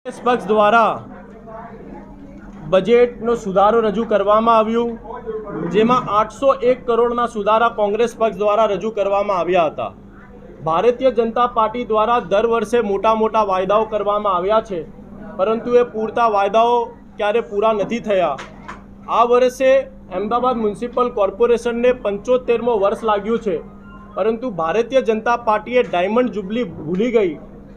પક્ષ દ્વારા બજેટનો સુધારો રજૂ કરવામાં આવ્યું, જેમાં 801 કરોડના સુધારા કોંગ્રેસ પક્ષ દ્વારા રજૂ કરવામાં આવ્યા હતા। ભારતીય જનતા પાર્ટી દ્વારા દર વર્ષે મોટા મોટા વાયદાઓ કરવામાં આવ્યા છે, પરંતુ એ પૂરતા વાયદાઓ ક્યારે પૂરા નથી થયા। આ વર્ષે અમદાવાદ મ્યુનિસિપલ કોર્પોરેશનને 75મો વર્ષ લાગ્યું છે, પરંતુ ભારતીય જનતા પાર્ટીએ ડાયમંડ જુબલી ભૂલી ગઈ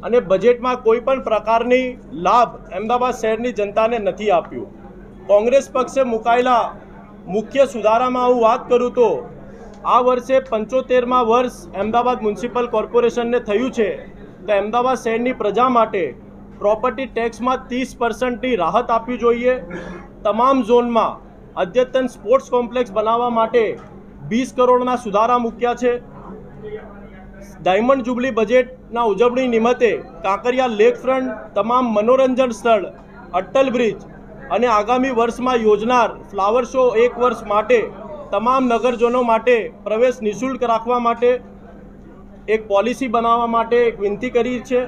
અને બજેટમાં કોઈ પણ પ્રકારની લાભ અમદાવાદ શહેરની જનતાને નથી આપ્યું। કોંગ્રેસ પક્ષે મુકાયેલા મુખ્ય સુધારામાં હું વાત કરું તો આ વર્ષે 75મા વર્ષ અમદાવાદ મ્યુનિસિપલ કોર્પોરેશનને થયું છે, તો અમદાવાદ શહેરની પ્રજા માટે પ્રોપર્ટી ટેક્સમાં 30%ની રાહત આપવી જોઈએ। તમામ ઝોનમાં અદ્યતન સ્પોર્ટ્સ કોમ્પ્લેક્સ બનાવવા માટે 20 કરોડના સુધારા મૂક્યા છે। ડાયમંડ જુબલી બજેટના ઉજવણી નિમિત્તે કાંકરિયા લેક ફ્રન્ટ, તમામ મનોરંજન સ્થળ, અટલ બ્રિજ અને આગામી વર્ષમાં યોજનાર ફ્લાવર શો 1 વર્ષ માટે તમામ નગરજનો માટે પ્રવેશ નિઃશુલ્ક રાખવા માટે એક પોલિસી બનાવવા માટે એક વિનંતી કરી છે।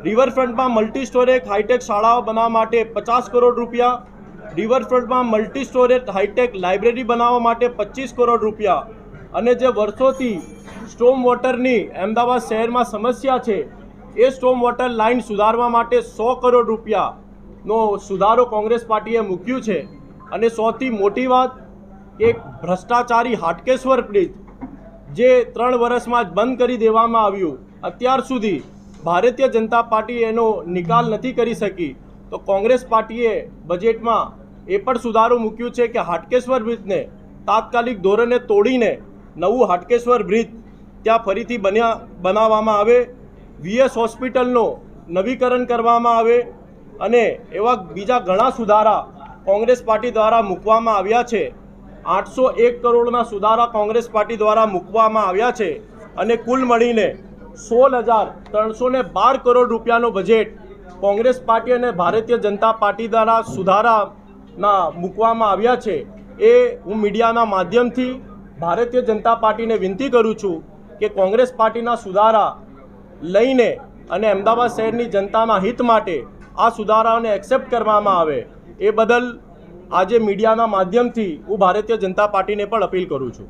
રિવરફ્રન્ટમાં મલ્ટી સ્ટોરેજ હાઈટેક શાળાઓ બનાવવા માટે 50 કરોડ રૂપિયા, રિવરફ્રન્ટમાં મલ્ટી સ્ટોરેજ હાઈટેક લાઇબ્રેરી બનાવવા માટે 25 કરોડ રૂપિયા અને જે વર્ષોથી સ્ટોમ વોટરની અમદાવાદ શહેરમાં સમસ્યા છે એ સ્ટોમ વોટર લાઇન સુધારવા માટે 100 કરોડ રૂપિયાનો સુધારો કોંગ્રેસ પાર્ટીએ મૂક્યું છે। અને સૌથી મોટી વાત કે ભ્રષ્ટાચારી હાટકેશ્વર બ્રિજ જે 3 વર્ષમાં જ બંધ કરી દેવામાં આવ્યું, અત્યાર સુધી ભારતીય જનતા પાર્ટી એનો નિકાલ નથી કરી શકી, તો કોંગ્રેસ પાર્ટીએ બજેટમાં એ પણ સુધારો મૂક્યું છે કે હાટકેશ્વર બ્રિજને તાત્કાલિક ધોરણે તોડીને નવું હાટકેશ્વર બ્રિજ ત્યાં ફરીથી બનાવવામાં આવે, વીએસ હોસ્પિટલનો નવીકરણ કરવામાં આવે અને એવા બીજા ઘણા સુધારા કોંગ્રેસ પાર્ટી દ્વારા મૂકવામાં આવ્યા છે। 801 કરોડના સુધારા કોંગ્રેસ પાર્ટી દ્વારા મૂકવામાં આવ્યા છે અને કુલ મળીને 16,312 કરોડ રૂપિયાનો બજેટ કોંગ્રેસ પાર્ટી અને ભારતીય જનતા પાર્ટી દ્વારા સુધારાના મૂકવામાં આવ્યા છે। એ હું મીડિયાના માધ્યમથી ભારતીય જનતા પાર્ટીને વિનંતી કરું છું કે કોંગ્રેસ પાર્ટીના સુધારા લઈને અને અમદાવાદ શહેરની જનતાના હિત માટે આ સુધારાઓને એક્સેપ્ટ કરવામાં આવે, એ બદલ આજે મીડિયાના માધ્યમથી હું ભારતીય જનતા પાર્ટીને પણ અપીલ કરું છું।